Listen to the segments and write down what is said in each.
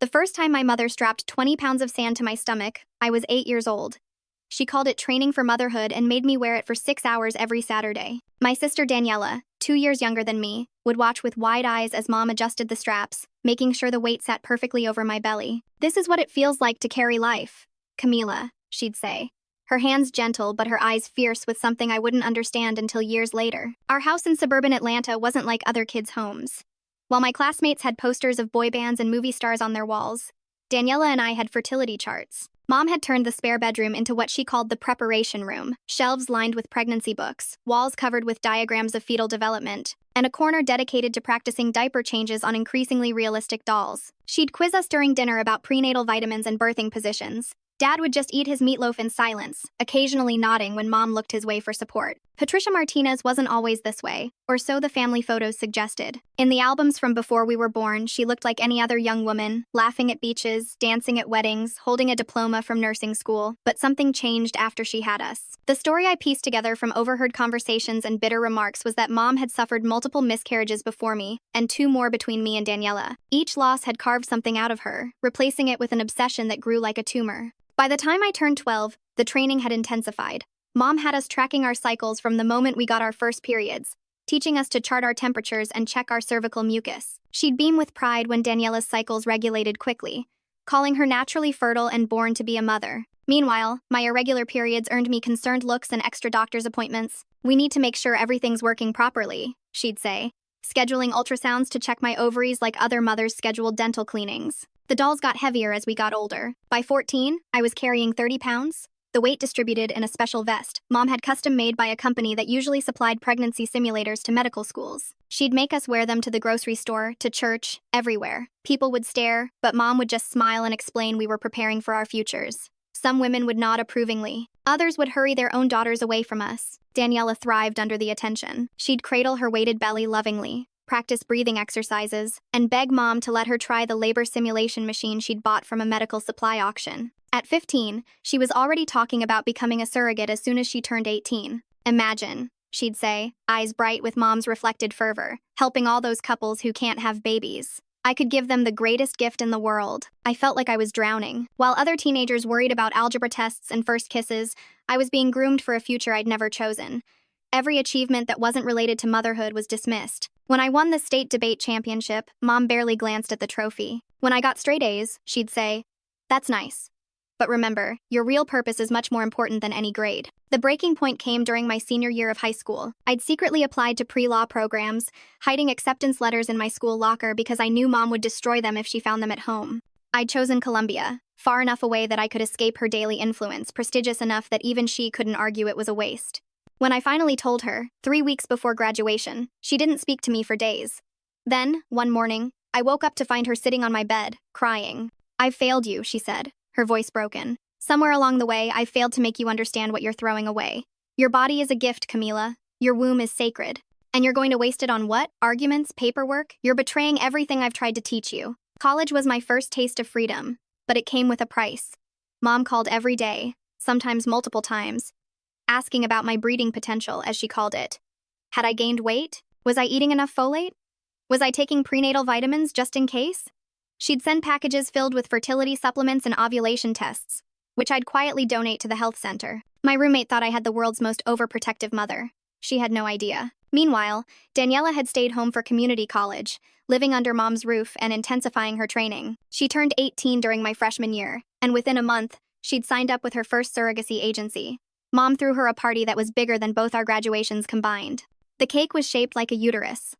The first time my mother strapped 20 pounds of sand to my stomach, I was 8 years old. She called it training for motherhood and made me wear it for 6 hours every Saturday. My sister Daniela, 2 years younger than me, would watch with wide eyes as Mom adjusted the straps, making sure the weight sat perfectly over my belly. "This is what it feels like to carry life, Camila," she'd say. Her hands gentle but her eyes fierce with something I wouldn't understand until years later. Our house in suburban Atlanta wasn't like other kids' homes. While my classmates had posters of boy bands and movie stars on their walls, Daniela and I had fertility charts. Mom had turned the spare bedroom into what she called the preparation room, shelves lined with pregnancy books, walls covered with diagrams of fetal development, and a corner dedicated to practicing diaper changes on increasingly realistic dolls. She'd quiz us during dinner about prenatal vitamins and birthing positions. Dad would just eat his meatloaf in silence, occasionally nodding when Mom looked his way for support. Patricia Martinez wasn't always this way, or so the family photos suggested. In the albums from before we were born, she looked like any other young woman, laughing at beaches, dancing at weddings, holding a diploma from nursing school. But something changed after she had us. The story I pieced together from overheard conversations and bitter remarks was that Mom had suffered multiple miscarriages before me, and 2 more between me and Daniela. Each loss had carved something out of her, replacing it with an obsession that grew like a tumor. By the time I turned 12, the training had intensified. Mom had us tracking our cycles from the moment we got our first periods, teaching us to chart our temperatures and check our cervical mucus. She'd beam with pride when Daniela's cycles regulated quickly, calling her naturally fertile and born to be a mother. Meanwhile, my irregular periods earned me concerned looks and extra doctor's appointments. "We need to make sure everything's working properly," she'd say, scheduling ultrasounds to check my ovaries like other mothers scheduled dental cleanings. The dolls got heavier as we got older. By 14, I was carrying 30 pounds, the weight distributed in a special vest Mom had custom made by a company that usually supplied pregnancy simulators to medical schools. She'd make us wear them to the grocery store, to church, everywhere. People would stare, but Mom would just smile and explain we were preparing for our futures. Some women would nod approvingly. Others would hurry their own daughters away from us. Daniela thrived under the attention. She'd cradle her weighted belly lovingly, practice breathing exercises, and beg Mom to let her try the labor simulation machine she'd bought from a medical supply auction. At 15, she was already talking about becoming a surrogate as soon as she turned 18. "Imagine," she'd say, eyes bright with Mom's reflected fervor, "helping all those couples who can't have babies. I could give them the greatest gift in the world." I felt like I was drowning. While other teenagers worried about algebra tests and first kisses, I was being groomed for a future I'd never chosen. Every achievement that wasn't related to motherhood was dismissed. When I won the state debate championship, Mom barely glanced at the trophy. When I got straight A's, she'd say, "That's nice. But remember, your real purpose is much more important than any grade." The breaking point came during my senior year of high school. I'd secretly applied to pre-law programs, hiding acceptance letters in my school locker because I knew Mom would destroy them if she found them at home. I'd chosen Columbia, far enough away that I could escape her daily influence, prestigious enough that even she couldn't argue it was a waste. When I finally told her, 3 weeks before graduation, she didn't speak to me for days. Then, one morning, I woke up to find her sitting on my bed, crying. "I've failed you," she said, her voice broken. "Somewhere along the way, I failed to make you understand what you're throwing away. Your body is a gift, Camila. Your womb is sacred. And you're going to waste it on what? Arguments? Paperwork? You're betraying everything I've tried to teach you." College was my first taste of freedom, but it came with a price. Mom called every day, sometimes multiple times, asking about my breeding potential, as she called it. Had I gained weight? Was I eating enough folate? Was I taking prenatal vitamins just in case? She'd send packages filled with fertility supplements and ovulation tests, which I'd quietly donate to the health center. My roommate thought I had the world's most overprotective mother. She had no idea. Meanwhile, Daniela had stayed home for community college, living under Mom's roof and intensifying her training. She turned 18 during my freshman year, and within a month, she'd signed up with her first surrogacy agency. Mom threw her a party that was bigger than both our graduations combined. The cake was shaped like a uterus.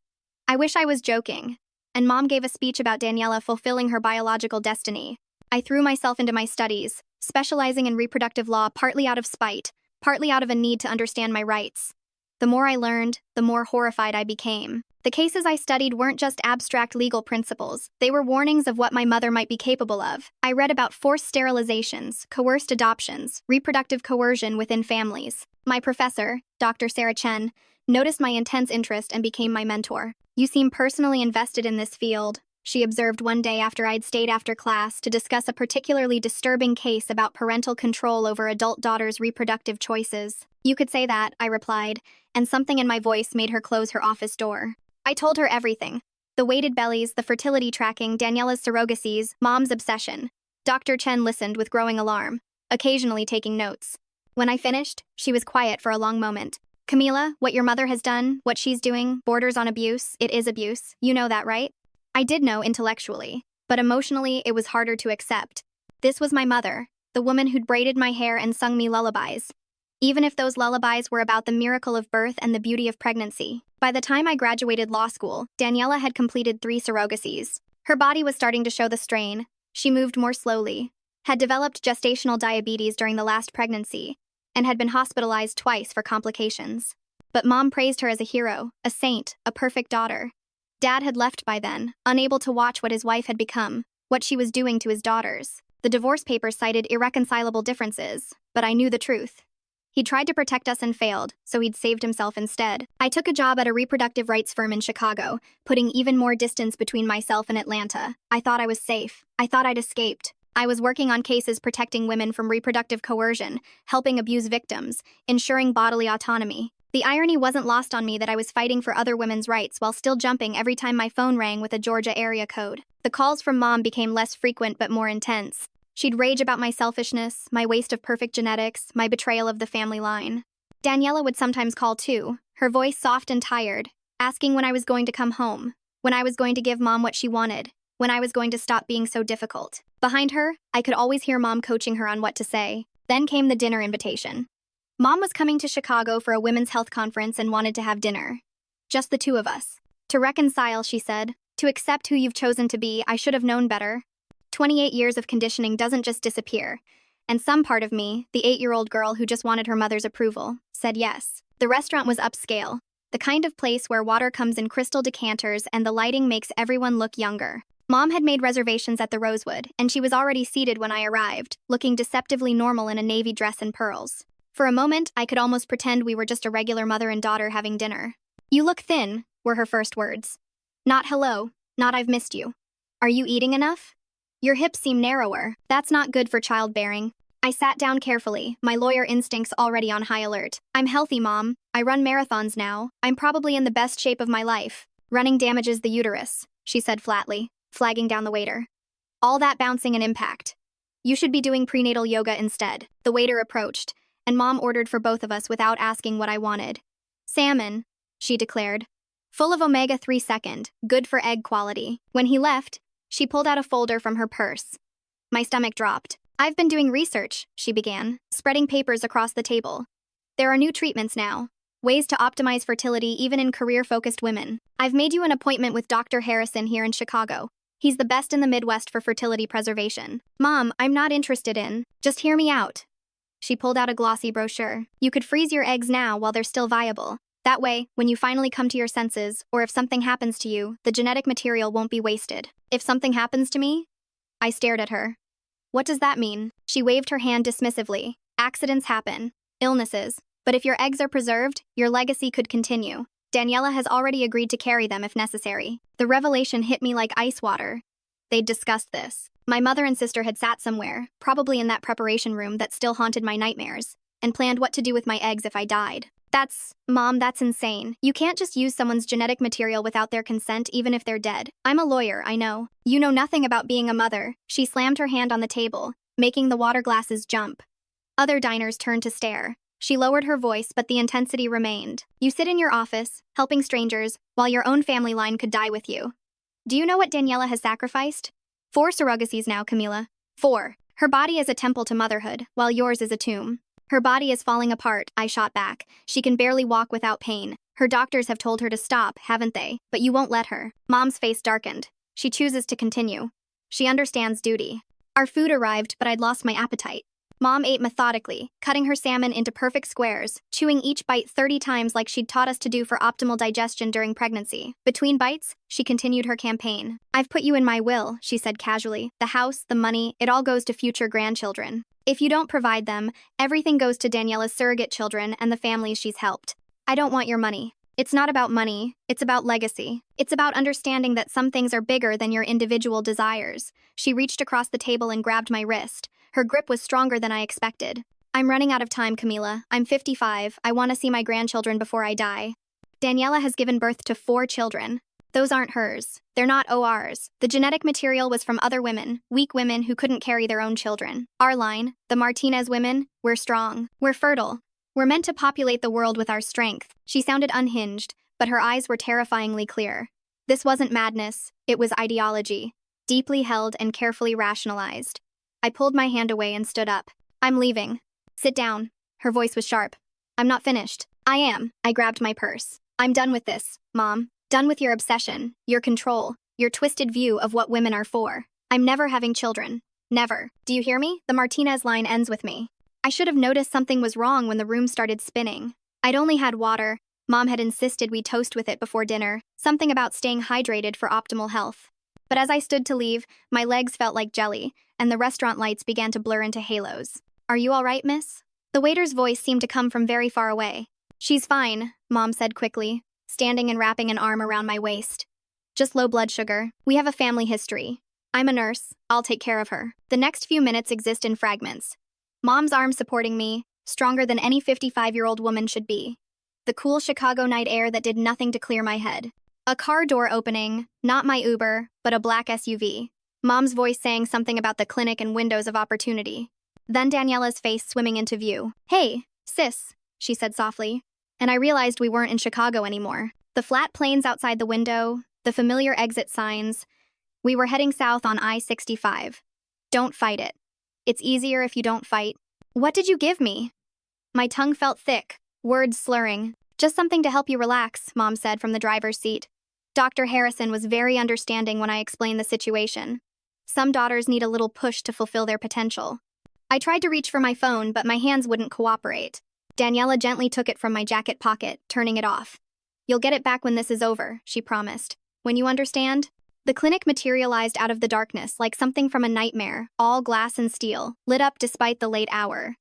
I wish I was joking. And Mom gave a speech about Daniela fulfilling her biological destiny. I threw myself into my studies, specializing in reproductive law partly out of spite, partly out of a need to understand my rights. The more I learned, the more horrified I became. The cases I studied weren't just abstract legal principles. They were warnings of what my mother might be capable of. I read about forced sterilizations, coerced adoptions, reproductive coercion within families. My professor, Dr. Sarah Chen, noticed my intense interest and became my mentor. "You seem personally invested in this field," she observed one day after I'd stayed after class to discuss a particularly disturbing case about parental control over adult daughters' reproductive choices. "You could say that," I replied, and something in my voice made her close her office door. I told her everything. The weighted bellies, the fertility tracking, Daniela's surrogacies, mom's obsession. Dr. Chen listened with growing alarm, occasionally taking notes. When I finished, she was quiet for a long moment. Camila, what your mother has done, what she's doing, borders on abuse. It is abuse. You know that, right? I did know intellectually, but emotionally it was harder to accept. This was my mother, the woman who'd braided my hair and sung me lullabies. Even if those lullabies were about the miracle of birth and the beauty of pregnancy. By the time I graduated law school, Daniela had completed 3 surrogacies. Her body was starting to show the strain. She moved more slowly, had developed gestational diabetes during the last pregnancy, and had been hospitalized twice for complications. But Mom praised her as a hero, a saint, a perfect daughter. Dad had left by then, unable to watch what his wife had become, what she was doing to his daughters. The divorce papers cited irreconcilable differences, but I knew the truth. He tried to protect us and failed, so he'd saved himself instead. I took a job at a reproductive rights firm in Chicago, putting even more distance between myself and Atlanta. I thought I was safe. I thought I'd escaped. I was working on cases protecting women from reproductive coercion, helping abuse victims, ensuring bodily autonomy. The irony wasn't lost on me that I was fighting for other women's rights while still jumping every time my phone rang with a Georgia area code. The calls from Mom became less frequent but more intense. She'd rage about my selfishness, my waste of perfect genetics, my betrayal of the family line. Daniela would sometimes call too, her voice soft and tired, asking when I was going to come home, when I was going to give Mom what she wanted, when I was going to stop being so difficult. Behind her, I could always hear Mom coaching her on what to say. Then came the dinner invitation. Mom was coming to Chicago for a women's health conference and wanted to have dinner. Just the 2 of us. To reconcile, she said. To accept who you've chosen to be, I should have known better. 28 years of conditioning doesn't just disappear. And some part of me, the 8-year-old girl who just wanted her mother's approval, said yes. The restaurant was upscale, the kind of place where water comes in crystal decanters and the lighting makes everyone look younger. Mom had made reservations at the Rosewood, and she was already seated when I arrived, looking deceptively normal in a navy dress and pearls. For a moment, I could almost pretend we were just a regular mother and daughter having dinner. "You look thin," were her first words. Not hello, not I've missed you. "Are you eating enough? Your hips seem narrower. That's not good for childbearing." I sat down carefully, my lawyer instincts already on high alert. "I'm healthy, Mom. I run marathons now. I'm probably in the best shape of my life. Running damages the uterus," she said flatly, flagging down the waiter. "All that bouncing and impact. You should be doing prenatal yoga instead." The waiter approached, and Mom ordered for both of us without asking what I wanted. "Salmon," she declared. "Full of omega-3 second, good for egg quality." When he left, she pulled out a folder from her purse. My stomach dropped. "I've been doing research," she began, spreading papers across the table. "There are new treatments now, ways to optimize fertility even in career-focused women. I've made you an appointment with Dr. Harrison here in Chicago. He's the best in the Midwest for fertility preservation." "Mom, I'm not interested in. Just hear me out." She pulled out a glossy brochure. "You could freeze your eggs now while they're still viable. That way, when you finally come to your senses, or if something happens to you, the genetic material won't be wasted." "If something happens to me?" I stared at her. "What does that mean?" She waved her hand dismissively. "Accidents happen. Illnesses. But if your eggs are preserved, your legacy could continue. Daniela has already agreed to carry them if necessary." The revelation hit me like ice water. They'd discussed this. My mother and sister had sat somewhere, probably in that preparation room that still haunted my nightmares, and planned what to do with my eggs if I died. Mom, that's insane. You can't just use someone's genetic material without their consent even if they're dead. I'm a lawyer, I know. You know nothing about being a mother." She slammed her hand on the table, making the water glasses jump. Other diners turned to stare. She lowered her voice, but the intensity remained. "You sit in your office, helping strangers, while your own family line could die with you. Do you know what Daniela has sacrificed? 4 surrogacies now, Camila. 4. Her body is a temple to motherhood, while yours is a tomb." "Her body is falling apart," I shot back. "She can barely walk without pain. Her doctors have told her to stop, haven't they? But you won't let her." Mom's face darkened. She chooses to continue. She understands duty. Our food arrived, but I'd lost my appetite. Mom ate methodically, cutting her salmon into perfect squares, chewing each bite 30 times like she'd taught us to do for optimal digestion during pregnancy. Between bites, she continued her campaign. "I've put you in my will," she said casually. "The house, the money, it all goes to future grandchildren. If you don't provide them, everything goes to Daniela's surrogate children and the families she's helped. I don't want your money. It's not about money, it's about legacy. It's about understanding that some things are bigger than your individual desires." She reached across the table and grabbed my wrist. Her grip was stronger than I expected. "I'm running out of time, Camila. I'm 55. I want to see my grandchildren before I die." Daniela has given birth to 4 children. Those aren't hers. They're not ORs. The genetic material was from other women, weak women who couldn't carry their own children. Our line, the Martinez women, we're strong. We're fertile. We're meant to populate the world with our strength. She sounded unhinged, but her eyes were terrifyingly clear. This wasn't madness, it was ideology, deeply held and carefully rationalized. I pulled my hand away and stood up. I'm leaving. Sit down. Her voice was sharp. I'm not finished. I am. I grabbed my purse. I'm done with this, Mom. Done with your obsession, your control, your twisted view of what women are for. I'm never having children. Never. Do you hear me? The Martinez line ends with me. I should have noticed something was wrong when the room started spinning. I'd only had water. Mom had insisted we toast with it before dinner, something about staying hydrated for optimal health. But as I stood to leave, my legs felt like jelly, and the restaurant lights began to blur into halos. Are you all right, miss? The waiter's voice seemed to come from very far away. She's fine, Mom said quickly, standing and wrapping an arm around my waist. Just low blood sugar. We have a family history. I'm a nurse. I'll take care of her. The next few minutes exist in fragments. Mom's arm supporting me, stronger than any 55-year-old woman should be. The cool Chicago night air that did nothing to clear my head. A car door opening, not my Uber, but a black SUV. Mom's voice saying something about the clinic and windows of opportunity. Then Daniela's face swimming into view. Hey, sis, she said softly. And I realized we weren't in Chicago anymore. The flat plains outside the window, the familiar exit signs. We were heading south on I-65. Don't fight it. It's easier if you don't fight. What did you give me? My tongue felt thick, words slurring. Just something to help you relax, Mom said from the driver's seat. Dr. Harrison was very understanding when I explained the situation. Some daughters need a little push to fulfill their potential. I tried to reach for my phone, but my hands wouldn't cooperate. Daniela gently took it from my jacket pocket, turning it off. You'll get it back when this is over, she promised. When you understand? The clinic materialized out of the darkness like something from a nightmare, all glass and steel, lit up despite the late hour.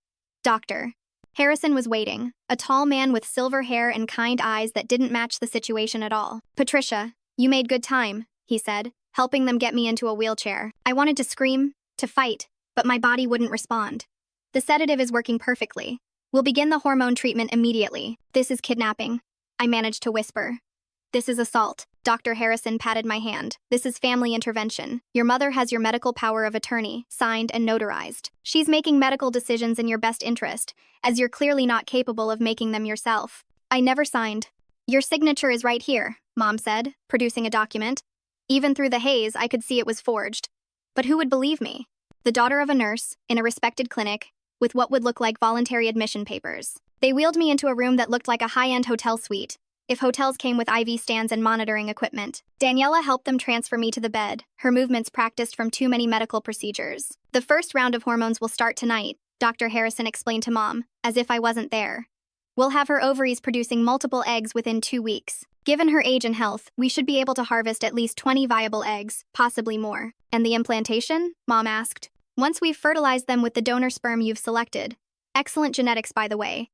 Doctor. Harrison was waiting, a tall man with silver hair and kind eyes that didn't match the situation at all. Patricia, you made good time, he said, helping them get me into a wheelchair. I wanted to scream, to fight, but my body wouldn't respond. The sedative is working perfectly. We'll begin the hormone treatment immediately. This is kidnapping. I managed to whisper. This is assault. Dr. Harrison patted my hand. This is family intervention. Your mother has your medical power of attorney, signed and notarized. She's making medical decisions in your best interest, as you're clearly not capable of making them yourself. I never signed. Your signature is right here, Mom said, producing a document. Even through the haze, I could see it was forged. But who would believe me? The daughter of a nurse, in a respected clinic, with what would look like voluntary admission papers. They wheeled me into a room that looked like a high-end hotel suite, if hotels came with IV stands and monitoring equipment. Daniela helped them transfer me to the bed, her movements practiced from too many medical procedures. The first round of hormones will start tonight, Dr. Harrison explained to Mom, as if I wasn't there. We'll have her ovaries producing multiple eggs within 2 weeks. Given her age and health, we should be able to harvest at least 20 viable eggs, possibly more. And the implantation? Mom asked. Once we've fertilized them with the donor sperm you've selected. Excellent genetics, by the way.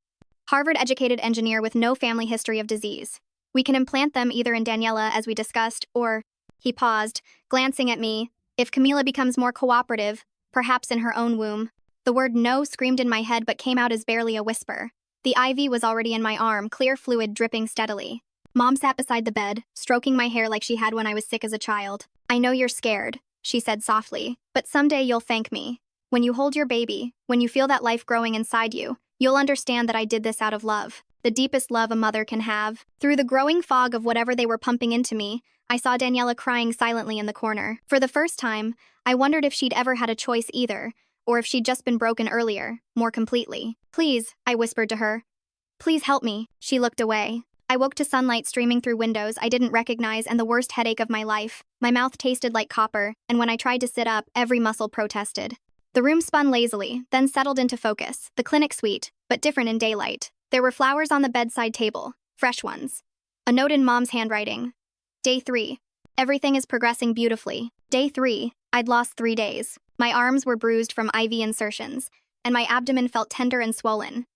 Harvard-educated engineer with no family history of disease. We can implant them either in Daniela, as we discussed, or... He paused, glancing at me. If Camila becomes more cooperative, perhaps in her own womb. The word no screamed in my head but came out as barely a whisper. The IV was already in my arm, clear fluid dripping steadily. Mom sat beside the bed, stroking my hair like she had when I was sick as a child. I know you're scared, she said softly, but someday you'll thank me. When you hold your baby, when you feel that life growing inside you, you'll understand that I did this out of love, the deepest love a mother can have. Through the growing fog of whatever they were pumping into me, I saw Daniela crying silently in the corner. For the first time, I wondered if she'd ever had a choice either, or if she'd just been broken earlier, more completely. Please, I whispered to her. Please help me. She looked away. I woke to sunlight streaming through windows I didn't recognize and the worst headache of my life. My mouth tasted like copper, and when I tried to sit up, every muscle protested. The room spun lazily, then settled into focus, the clinic suite, but different in daylight. There were flowers on the bedside table, fresh ones. A note in Mom's handwriting. Day 3. Everything is progressing beautifully. Day 3. I'd lost 3 days. My arms were bruised from IV insertions, and my abdomen felt tender and swollen.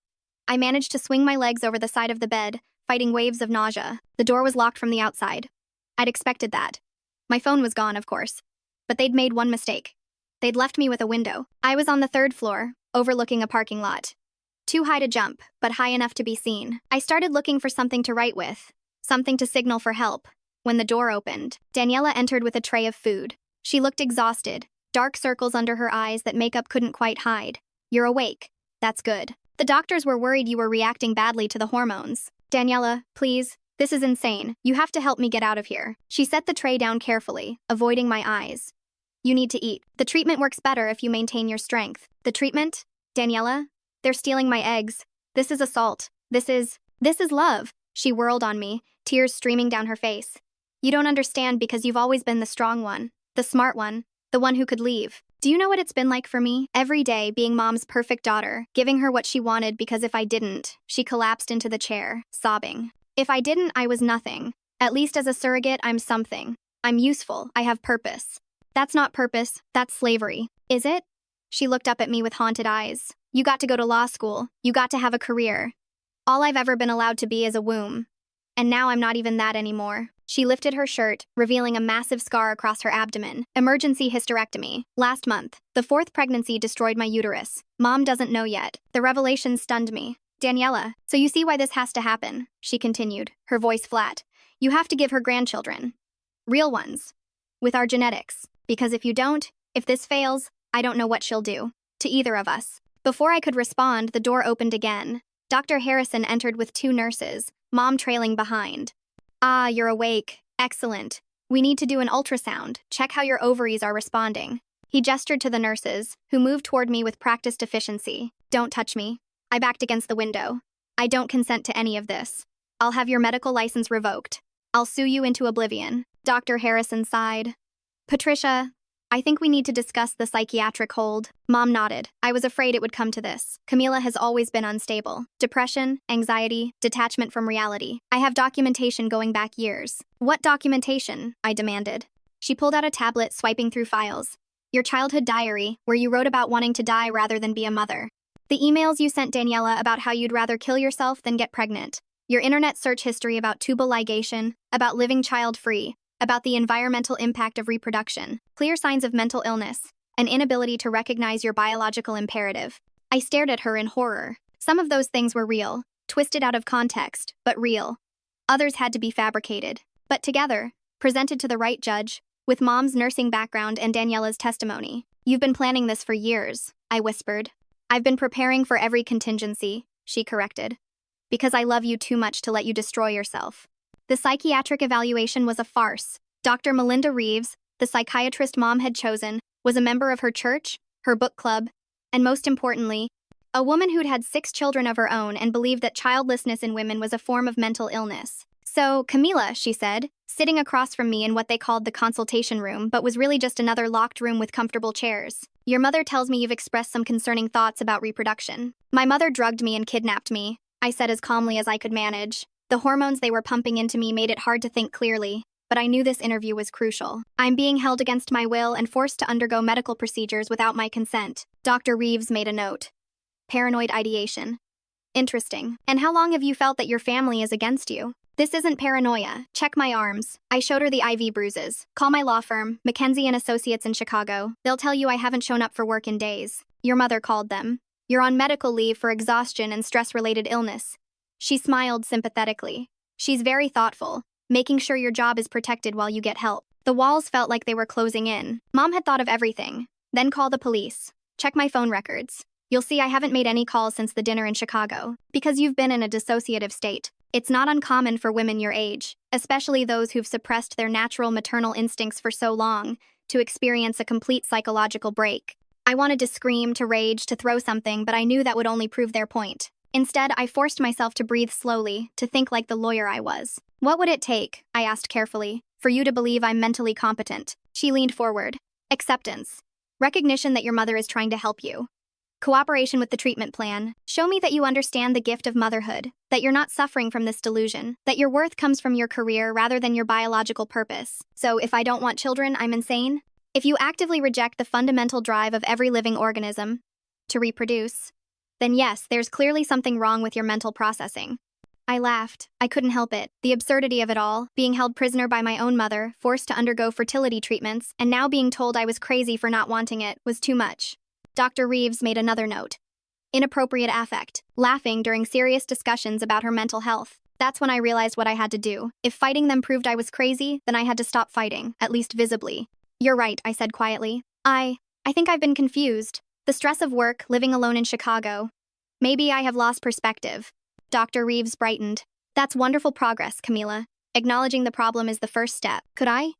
I managed to swing my legs over the side of the bed, fighting waves of nausea. The door was locked from the outside. I'd expected that. My phone was gone, of course. But they'd made one mistake. They'd left me with a window. I was on the 3rd floor, overlooking a parking lot. Too high to jump, but high enough to be seen. I started looking for something to write with, something to signal for help, when the door opened. Daniela entered with a tray of food. She looked exhausted, dark circles under her eyes that makeup couldn't quite hide. "You're awake. That's good. The doctors were worried you were reacting badly to the hormones." "Daniela, please. This is insane. You have to help me get out of here." She set the tray down carefully, avoiding my eyes. "You need to eat. The treatment works better if you maintain your strength." "The treatment? Daniela? They're stealing my eggs. This is assault. This is love." She whirled on me, tears streaming down her face. "You don't understand because you've always been the strong one, the smart one, the one who could leave. Do you know what it's been like for me? Every day being Mom's perfect daughter, giving her what she wanted because if I didn't," she collapsed into the chair, sobbing. "If I didn't, I was nothing. At least as a surrogate, I'm something. I'm useful. I have purpose." "That's not purpose. That's slavery." "Is it?" She looked up at me with haunted eyes. "You got to go to law school. You got to have a career. All I've ever been allowed to be is a womb. And now I'm not even that anymore." She lifted her shirt, revealing a massive scar across her abdomen. "Emergency hysterectomy. Last month. The 4th pregnancy destroyed my uterus. Mom doesn't know yet." The revelation stunned me. "Daniela, so you see why this has to happen," she continued, her voice flat. "You have to give her grandchildren. Real ones. With our genetics. Because if you don't, if this fails, I don't know what she'll do. To either of us." Before I could respond, the door opened again. Dr. Harrison entered with 2 nurses, Mom trailing behind. "Ah, you're awake. Excellent. We need to do an ultrasound, check how your ovaries are responding." He gestured to the nurses, who moved toward me with practiced efficiency. "Don't touch me." I backed against the window. "I don't consent to any of this. I'll have your medical license revoked. I'll sue you into oblivion." Dr. Harrison sighed. "Patricia, I think we need to discuss the psychiatric hold." Mom nodded. "I was afraid it would come to this. Camila has always been unstable. Depression, anxiety, detachment from reality. I have documentation going back years." "What documentation?" I demanded. She pulled out a tablet, swiping through files. "Your childhood diary, where you wrote about wanting to die rather than be a mother. The emails you sent Daniela about how you'd rather kill yourself than get pregnant. Your internet search history about tubal ligation, about living child-free, about the environmental impact of reproduction, clear signs of mental illness, an inability to recognize your biological imperative." I stared at her in horror. Some of those things were real, twisted out of context, but real. Others had to be fabricated. But together, presented to the right judge, with Mom's nursing background and Daniela's testimony. "You've been planning this for years," I whispered. "I've been preparing for every contingency," she corrected. "Because I love you too much to let you destroy yourself." The psychiatric evaluation was a farce. Dr. Melinda Reeves, the psychiatrist Mom had chosen, was a member of her church, her book club, and most importantly, a woman who'd had 6 children of her own and believed that childlessness in women was a form of mental illness. "So, Camila," she said, sitting across from me in what they called the consultation room, but was really just another locked room with comfortable chairs. "Your mother tells me you've expressed some concerning thoughts about reproduction." "My mother drugged me and kidnapped me," I said as calmly as I could manage. The hormones they were pumping into me made it hard to think clearly, but I knew this interview was crucial. "I'm being held against my will and forced to undergo medical procedures without my consent." Dr. Reeves made a note. "Paranoid ideation." "Interesting. And how long have you felt that your family is against you?" "This isn't paranoia. Check my arms." I showed her the IV bruises. "Call my law firm, Mackenzie and Associates in Chicago. They'll tell you I haven't shown up for work in days. Your mother called them. You're on medical leave for exhaustion and stress-related illness." She smiled sympathetically. "She's very thoughtful, making sure your job is protected while you get help." The walls felt like they were closing in. Mom had thought of everything. "Then call the police. Check my phone records. You'll see I haven't made any calls since the dinner in Chicago, because you've been in a dissociative state. It's not uncommon for women your age, especially those who've suppressed their natural maternal instincts for so long, to experience a complete psychological break." I wanted to scream, to rage, to throw something, but I knew that would only prove their point. Instead, I forced myself to breathe slowly, to think like the lawyer I was. "What would it take," I asked carefully, "for you to believe I'm mentally competent?" She leaned forward. "Acceptance. Recognition that your mother is trying to help you. Cooperation with the treatment plan. Show me that you understand the gift of motherhood, that you're not suffering from this delusion, that your worth comes from your career rather than your biological purpose. So if I don't want children, I'm insane? If you actively reject the fundamental drive of every living organism to reproduce, then yes, there's clearly something wrong with your mental processing." I laughed. I couldn't help it. The absurdity of it all, being held prisoner by my own mother, forced to undergo fertility treatments, and now being told I was crazy for not wanting it, was too much. Dr. Reeves made another note. "Inappropriate affect, laughing during serious discussions about her mental health." That's when I realized what I had to do. If fighting them proved I was crazy, then I had to stop fighting, at least visibly. You're right, I said quietly. I think I've been confused. The stress of work, living alone in Chicago. Maybe I have lost perspective. Dr. Reeves brightened. That's wonderful progress, Camila. Acknowledging the problem is the first step. Could I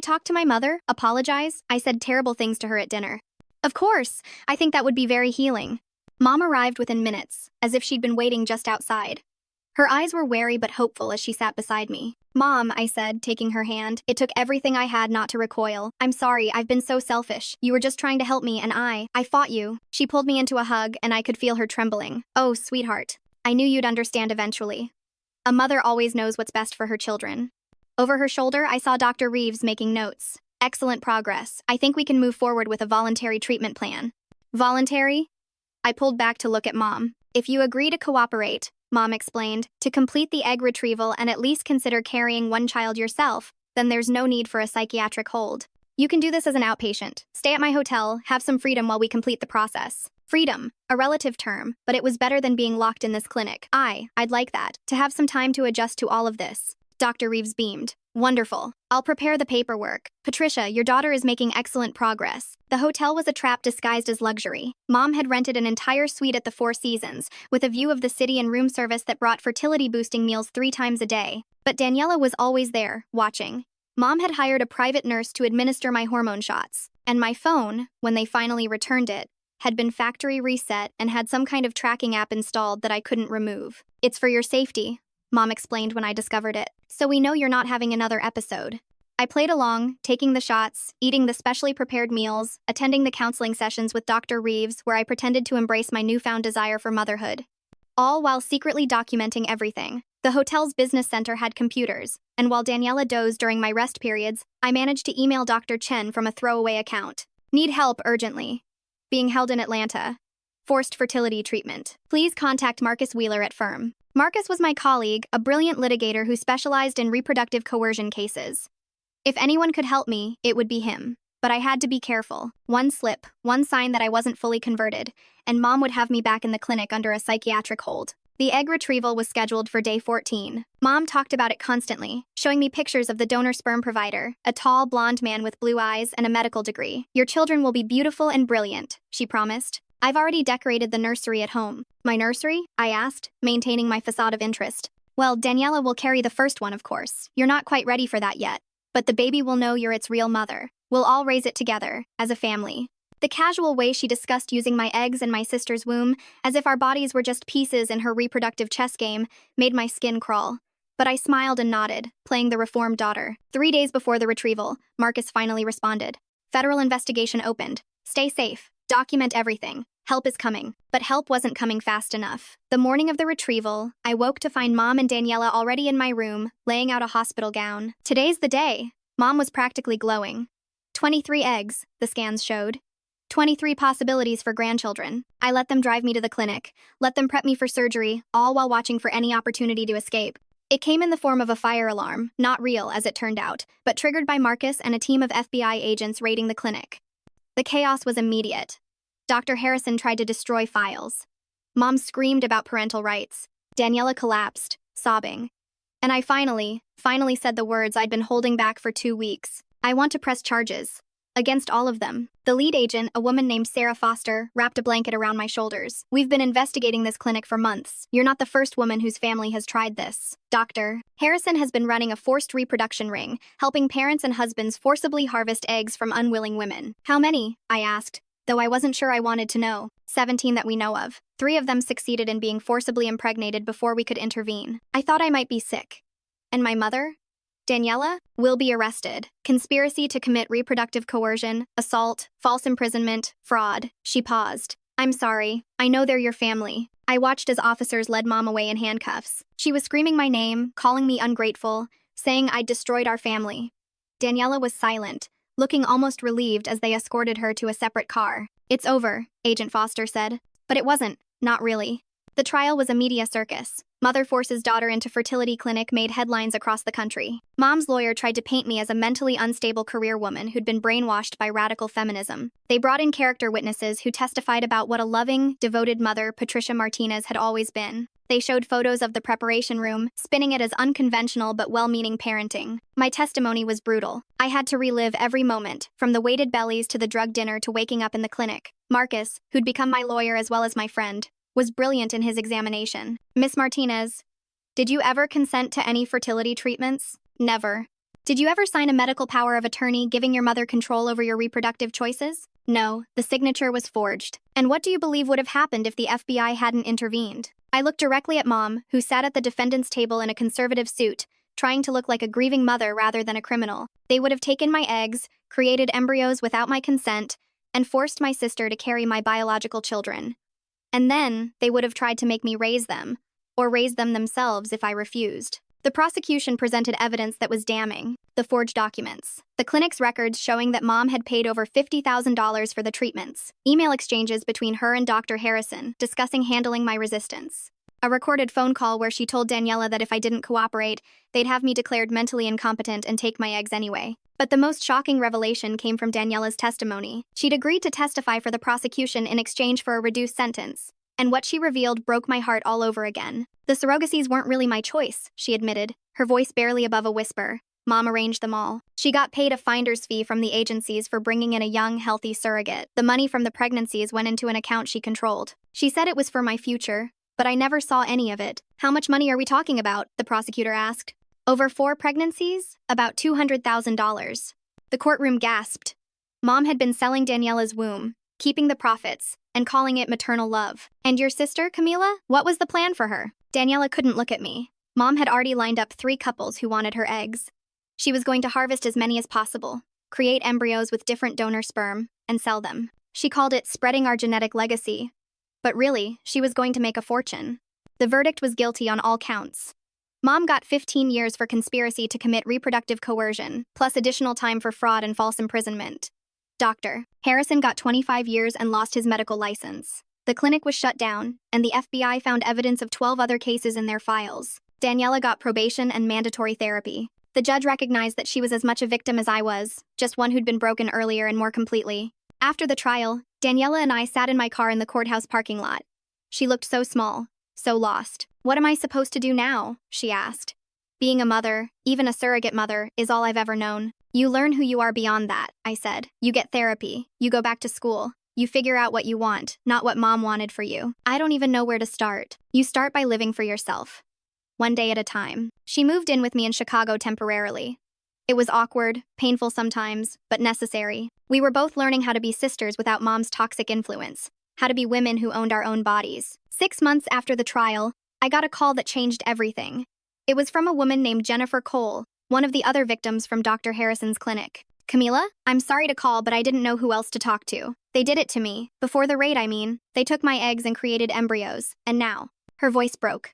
talk to my mother? Apologize? I said terrible things to her at dinner. Of course, I think that would be very healing. Mom arrived within minutes, as if she'd been waiting just outside. Her eyes were wary but hopeful as she sat beside me. Mom, I said, taking her hand. It took everything I had not to recoil. I'm sorry, I've been so selfish. You were just trying to help me and I fought you. She pulled me into a hug and I could feel her trembling. Oh, sweetheart. I knew you'd understand eventually. A mother always knows what's best for her children. Over her shoulder, I saw Dr. Reeves making notes. Excellent progress. I think we can move forward with a voluntary treatment plan. Voluntary? I pulled back to look at Mom. If you agree to cooperate, Mom explained, to complete the egg retrieval and at least consider carrying one child yourself, then there's no need for a psychiatric hold. You can do this as an outpatient. Stay at my hotel, have some freedom while we complete the process. Freedom, a relative term, but it was better than being locked in this clinic. I'd like that, to have some time to adjust to all of this. Dr. Reeves beamed. Wonderful. I'll prepare the paperwork. Patricia, your daughter is making excellent progress. The hotel was a trap disguised as luxury. Mom had rented an entire suite at the Four Seasons, with a view of the city and room service that brought fertility-boosting meals 3 times a day. But Daniela was always there, watching. Mom had hired a private nurse to administer my hormone shots. And my phone, when they finally returned it, had been factory reset and had some kind of tracking app installed that I couldn't remove. It's for your safety, Mom explained when I discovered it. So we know you're not having another episode. I played along, taking the shots, eating the specially prepared meals, attending the counseling sessions with Dr. Reeves where I pretended to embrace my newfound desire for motherhood. All while secretly documenting everything. The hotel's business center had computers, and while Daniela dozed during my rest periods, I managed to email Dr. Chen from a throwaway account. Need help urgently. Being held in Atlanta. Forced fertility treatment. Please contact Marcus Wheeler at Firm. Marcus was my colleague, a brilliant litigator who specialized in reproductive coercion cases. If anyone could help me, it would be him. But I had to be careful. One slip, one sign that I wasn't fully converted, and Mom would have me back in the clinic under a psychiatric hold. The egg retrieval was scheduled for day 14. Mom talked about it constantly, showing me pictures of the donor sperm provider, a tall, blonde man with blue eyes and a medical degree. Your children will be beautiful and brilliant, she promised. I've already decorated the nursery at home. My nursery? I asked, maintaining my facade of interest. Well, Daniela will carry the first one, of course. You're not quite ready for that yet. But the baby will know you're its real mother. We'll all raise it together, as a family. The casual way she discussed using my eggs in my sister's womb, as if our bodies were just pieces in her reproductive chess game, made my skin crawl. But I smiled and nodded, playing the reformed daughter. 3 days before the retrieval, Marcus finally responded. Federal investigation opened. Stay safe. Document everything. Help is coming. But help wasn't coming fast enough. The morning of the retrieval, I woke to find Mom and Daniela already in my room, laying out a hospital gown. Today's the day. Mom was practically glowing. 23 eggs, the scans showed. 23 possibilities for grandchildren. I let them drive me to the clinic, let them prep me for surgery, all while watching for any opportunity to escape. It came in the form of a fire alarm, not real as it turned out, but triggered by Marcus and a team of FBI agents raiding the clinic. The chaos was immediate. Dr. Harrison tried to destroy files. Mom screamed about parental rights. Daniela collapsed, sobbing. And I finally said the words I'd been holding back for 2 weeks. I want to press charges. Against all of them. The lead agent, a woman named Sarah Foster, wrapped a blanket around my shoulders. We've been investigating this clinic for months. You're not the first woman whose family has tried this. Dr. Harrison has been running a forced reproduction ring, helping parents and husbands forcibly harvest eggs from unwilling women. How many? I asked, though I wasn't sure I wanted to know. 17 that we know of. 3 of them succeeded in being forcibly impregnated before we could intervene. I thought I might be sick. And my mother? Daniela will be arrested. Conspiracy to commit reproductive coercion, assault, false imprisonment, fraud. She paused. I'm sorry. I know they're your family. I watched as officers led Mom away in handcuffs. She was screaming my name, calling me ungrateful, saying I'd destroyed our family. Daniela was silent, looking almost relieved as they escorted her to a separate car. It's over, Agent Foster said. But it wasn't. Not really. The trial was a media circus. Mother forces daughter into fertility clinic made headlines across the country. Mom's lawyer tried to paint me as a mentally unstable career woman who'd been brainwashed by radical feminism. They brought in character witnesses who testified about what a loving, devoted mother Patricia Martinez had always been. They showed photos of the preparation room, spinning it as unconventional but well-meaning parenting. My testimony was brutal. I had to relive every moment, from the weighted bellies to the drug dinner to waking up in the clinic. Marcus, who'd become my lawyer as well as my friend, was brilliant in his examination. Miss Martinez, did you ever consent to any fertility treatments? Never. Did you ever sign a medical power of attorney giving your mother control over your reproductive choices? No, the signature was forged. And what do you believe would have happened if the FBI hadn't intervened? I looked directly at Mom, who sat at the defendant's table in a conservative suit, trying to look like a grieving mother rather than a criminal. They would have taken my eggs, created embryos without my consent, and forced my sister to carry my biological children. And then, they would have tried to make me raise them, or raise them themselves if I refused. The prosecution presented evidence that was damning: the forged documents, the clinic's records showing that Mom had paid over $50,000 for the treatments, email exchanges between her and Dr. Harrison discussing handling my resistance, a recorded phone call where she told Daniela that if I didn't cooperate, they'd have me declared mentally incompetent and take my eggs anyway. But the most shocking revelation came from Daniela's testimony. She'd agreed to testify for the prosecution in exchange for a reduced sentence. And what she revealed broke my heart all over again. The surrogacies weren't really my choice, she admitted, her voice barely above a whisper. Mom arranged them all. She got paid a finder's fee from the agencies for bringing in a young, healthy surrogate. The money from the pregnancies went into an account she controlled. She said it was for my future, but I never saw any of it. How much money are we talking about? The prosecutor asked. Over 4 pregnancies? About $200,000. The courtroom gasped. Mom had been selling Daniela's womb, keeping the profits, and calling it maternal love. And your sister, Camila? What was the plan for her? Daniela couldn't look at me. Mom had already lined up 3 couples who wanted her eggs. She was going to harvest as many as possible, create embryos with different donor sperm, and sell them. She called it spreading our genetic legacy. But really, she was going to make a fortune. The verdict was guilty on all counts. Mom got 15 years for conspiracy to commit reproductive coercion, plus additional time for fraud and false imprisonment. Dr. Harrison got 25 years and lost his medical license. The clinic was shut down, and the FBI found evidence of 12 other cases in their files. Daniela got probation and mandatory therapy. The judge recognized that she was as much a victim as I was, just one who'd been broken earlier and more completely. After the trial, Daniela and I sat in my car in the courthouse parking lot. She looked so small, so lost. What am I supposed to do now? She asked. Being a mother, even a surrogate mother, is all I've ever known. You learn who you are beyond that, I said. You get therapy. You go back to school. You figure out what you want, not what Mom wanted for you. I don't even know where to start. You start by living for yourself. One day at a time. She moved in with me in Chicago temporarily. It was awkward, painful sometimes, but necessary. We were both learning how to be sisters without Mom's toxic influence, how to be women who owned our own bodies. 6 months after the trial, I got a call that changed everything. It was from a woman named Jennifer Cole, one of the other victims from Dr. Harrison's clinic. Camila, I'm sorry to call, but I didn't know who else to talk to. They did it to me. Before the raid, I mean. They took my eggs and created embryos. And now. Her voice broke.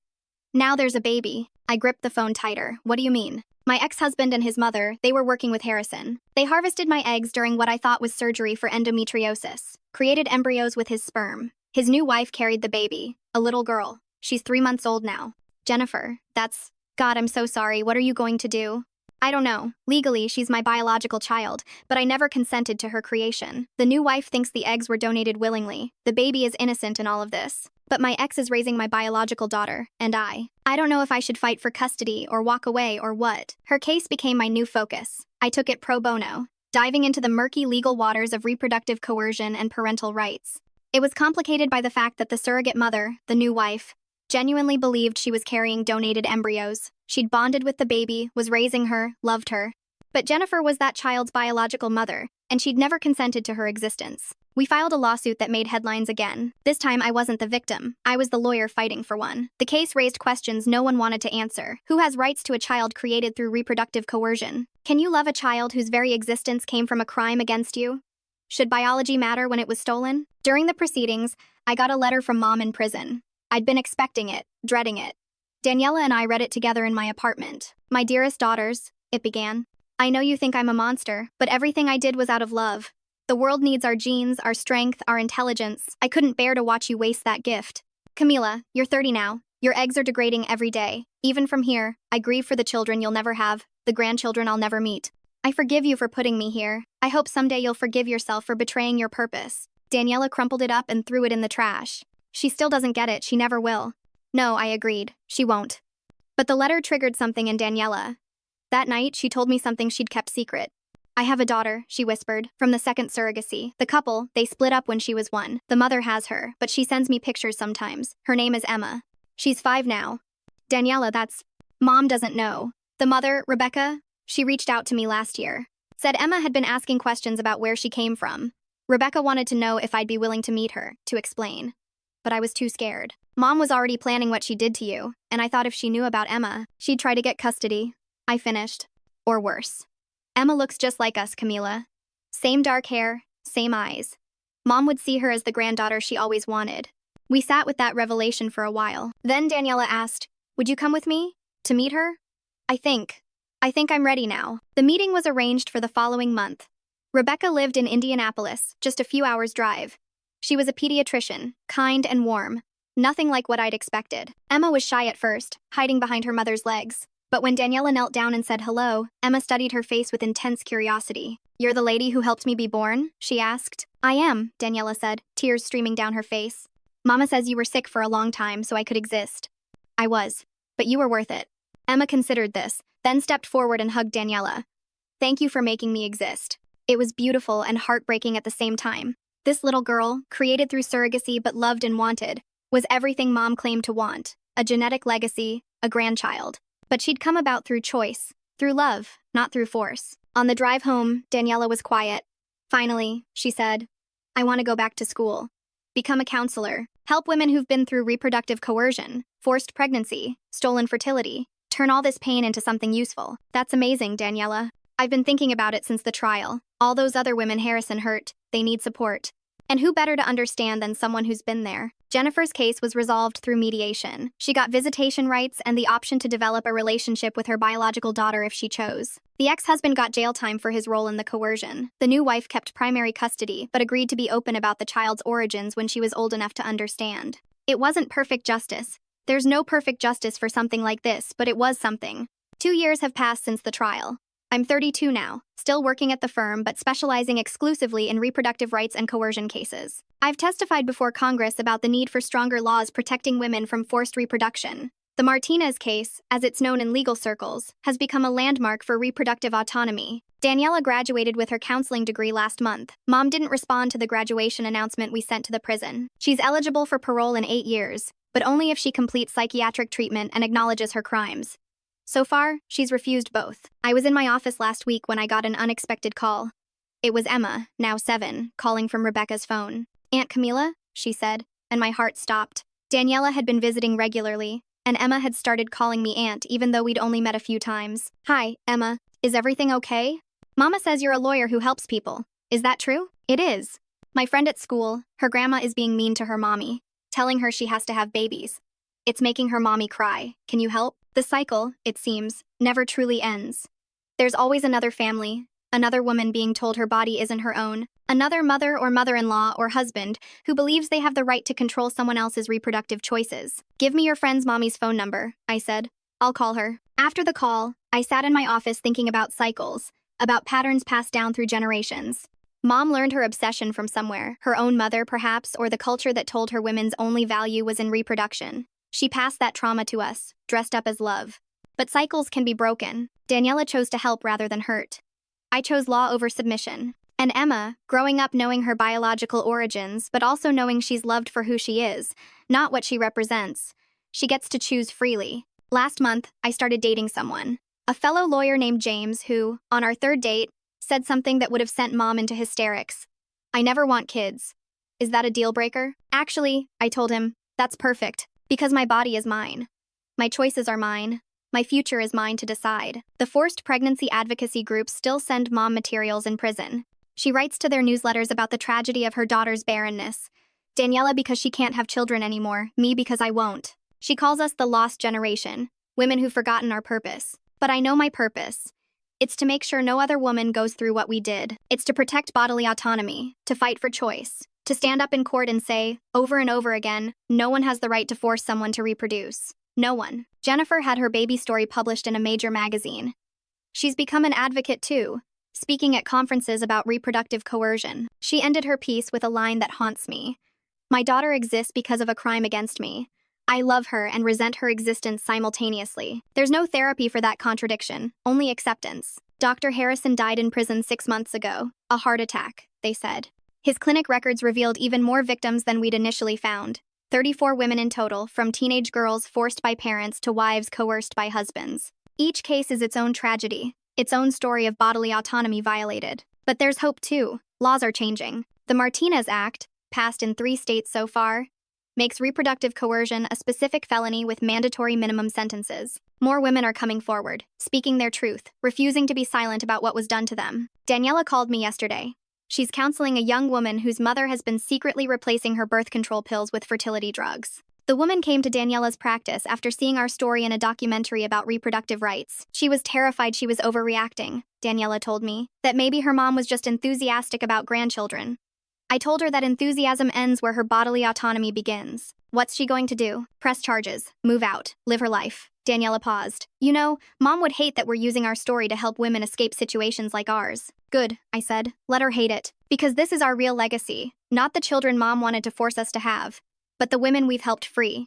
Now there's a baby. I gripped the phone tighter. What do you mean? My ex-husband and his mother, they were working with Harrison. They harvested my eggs during what I thought was surgery for endometriosis. Created embryos with his sperm. His new wife carried the baby. A little girl. She's 3 months old now. Jennifer, that's... God, I'm so sorry. What are you going to do? I don't know. Legally, she's my biological child, but I never consented to her creation. The new wife thinks the eggs were donated willingly. The baby is innocent in all of this. But my ex is raising my biological daughter, and I don't know if I should fight for custody or walk away or what. Her case became my new focus. I took it pro bono, diving into the murky legal waters of reproductive coercion and parental rights. It was complicated by the fact that the surrogate mother, the new wife, genuinely believed she was carrying donated embryos. She'd bonded with the baby, was raising her, loved her. But Jennifer was that child's biological mother, and she'd never consented to her existence. We filed a lawsuit that made headlines again. This time I wasn't the victim. I was the lawyer fighting for one. The case raised questions no one wanted to answer. Who has rights to a child created through reproductive coercion? Can you love a child whose very existence came from a crime against you? Should biology matter when it was stolen? During the proceedings, I got a letter from Mom in prison. I'd been expecting it, dreading it. Daniela and I read it together in my apartment. My dearest daughters, it began. I know you think I'm a monster, but everything I did was out of love. The world needs our genes, our strength, our intelligence. I couldn't bear to watch you waste that gift. Camila, you're 30 now. Your eggs are degrading every day. Even from here, I grieve for the children you'll never have, the grandchildren I'll never meet. I forgive you for putting me here. I hope someday you'll forgive yourself for betraying your purpose. Daniela crumpled it up and threw it in the trash. She still doesn't get it, she never will. No, I agreed. She won't. But the letter triggered something in Daniela. That night, she told me something she'd kept secret. I have a daughter, she whispered, from the second surrogacy. The couple, they split up when she was 1. The mother has her, but she sends me pictures sometimes. Her name is Emma. She's 5 now. Daniela, that's... Mom doesn't know. The mother, Rebecca, she reached out to me last year. Said Emma had been asking questions about where she came from. Rebecca wanted to know if I'd be willing to meet her, to explain. But I was too scared. Mom was already planning what she did to you, and I thought if she knew about Emma, she'd try to get custody. I finished. Or worse. Emma looks just like us, Camila. Same dark hair, same eyes. Mom would see her as the granddaughter she always wanted. We sat with that revelation for a while. Then Daniela asked, would you come with me? To meet her? I think I'm ready now. The meeting was arranged for the following month. Rebecca lived in Indianapolis, just a few hours' drive. She was a pediatrician, kind and warm. Nothing like what I'd expected. Emma was shy at first, hiding behind her mother's legs. But when Daniela knelt down and said hello, Emma studied her face with intense curiosity. You're the lady who helped me be born? She asked. I am, Daniela said, tears streaming down her face. Mama says you were sick for a long time so I could exist. I was. But you were worth it. Emma considered this, then stepped forward and hugged Daniela. Thank you for making me exist. It was beautiful and heartbreaking at the same time. This little girl, created through surrogacy but loved and wanted, was everything Mom claimed to want. A genetic legacy, a grandchild. But she'd come about through choice, through love, not through force. On the drive home, Daniela was quiet. Finally, she said, I want to go back to school. Become a counselor. Help women who've been through reproductive coercion, forced pregnancy, stolen fertility. Turn all this pain into something useful. That's amazing, Daniela. I've been thinking about it since the trial. All those other women Harrison hurt, they need support. And who better to understand than someone who's been there? Jennifer's case was resolved through mediation. She got visitation rights and the option to develop a relationship with her biological daughter if she chose. The ex-husband got jail time for his role in the coercion. The new wife kept primary custody, but agreed to be open about the child's origins when she was old enough to understand. It wasn't perfect justice. There's no perfect justice for something like this, but it was something. 2 years have passed since the trial. I'm 32 now, still working at the firm but specializing exclusively in reproductive rights and coercion cases. I've testified before Congress about the need for stronger laws protecting women from forced reproduction. The Martinez case, as it's known in legal circles, has become a landmark for reproductive autonomy. Daniela graduated with her counseling degree last month. Mom didn't respond to the graduation announcement we sent to the prison. She's eligible for parole in 8 years, but only if she completes psychiatric treatment and acknowledges her crimes. So far, she's refused both. I was in my office last week when I got an unexpected call. It was Emma, now 7, calling from Rebecca's phone. Aunt Camila, she said, and my heart stopped. Daniela had been visiting regularly, and Emma had started calling me Aunt even though we'd only met a few times. Hi, Emma. Is everything okay? Mama says you're a lawyer who helps people. Is that true? It is. My friend at school, her grandma is being mean to her mommy, telling her she has to have babies. It's making her mommy cry. Can you help? The cycle, it seems, never truly ends. There's always another family, another woman being told her body isn't her own, another mother or mother-in-law or husband who believes they have the right to control someone else's reproductive choices. Give me your friend's mommy's phone number, I said. I'll call her. After the call, I sat in my office thinking about cycles, about patterns passed down through generations. Mom learned her obsession from somewhere, her own mother perhaps, or the culture that told her women's only value was in reproduction. She passed that trauma to us, dressed up as love. But cycles can be broken. Daniela chose to help rather than hurt. I chose law over submission. And Emma, growing up knowing her biological origins, but also knowing she's loved for who she is, not what she represents. She gets to choose freely. Last month, I started dating someone. A fellow lawyer named James who, on our 3rd date, said something that would have sent Mom into hysterics. I never want kids. Is that a deal breaker? Actually, I told him, that's perfect. Because my body is mine. My choices are mine. My future is mine to decide. The forced pregnancy advocacy groups still send Mom materials in prison. She writes to their newsletters about the tragedy of her daughter's barrenness. Daniela because she can't have children anymore, me because I won't. She calls us the lost generation, women who've forgotten our purpose. But I know my purpose. It's to make sure no other woman goes through what we did. It's to protect bodily autonomy, to fight for choice. To stand up in court and say, over and over again, no one has the right to force someone to reproduce. No one. Jennifer had her baby story published in a major magazine. She's become an advocate too, speaking at conferences about reproductive coercion. She ended her piece with a line that haunts me. My daughter exists because of a crime against me. I love her and resent her existence simultaneously. There's no therapy for that contradiction, only acceptance. Dr. Harrison died in prison 6 months ago. A heart attack, they said. His clinic records revealed even more victims than we'd initially found. 34 women in total, from teenage girls forced by parents to wives coerced by husbands. Each case is its own tragedy, its own story of bodily autonomy violated. But there's hope too. Laws are changing. The Martinez Act, passed in 3 states so far, makes reproductive coercion a specific felony with mandatory minimum sentences. More women are coming forward, speaking their truth, refusing to be silent about what was done to them. Daniela called me yesterday. She's counseling a young woman whose mother has been secretly replacing her birth control pills with fertility drugs. The woman came to Daniela's practice after seeing our story in a documentary about reproductive rights. She was terrified she was overreacting, Daniela told me, that maybe her mom was just enthusiastic about grandchildren. I told her that enthusiasm ends where her bodily autonomy begins. What's she going to do? Press charges, move out, live her life. Daniela paused. You know, Mom would hate that we're using our story to help women escape situations like ours. Good, I said. Let her hate it. Because this is our real legacy. Not the children Mom wanted to force us to have, but the women we've helped free.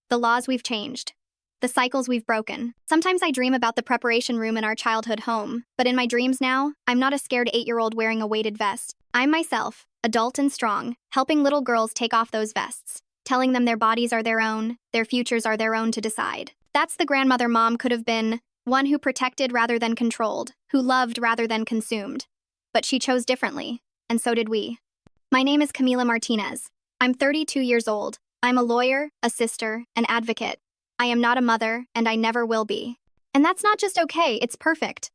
The laws we've changed. The cycles we've broken. Sometimes I dream about the preparation room in our childhood home, but in my dreams now, I'm not a scared 8-year-old wearing a weighted vest. I'm myself, adult and strong, helping little girls take off those vests, telling them their bodies are their own, their futures are their own to decide. That's the grandmother Mom could have been, one who protected rather than controlled, who loved rather than consumed. But she chose differently, and so did we. My name is Camila Martinez. I'm 32 years old. I'm a lawyer, a sister, an advocate. I am not a mother, and I never will be. And that's not just okay, it's perfect.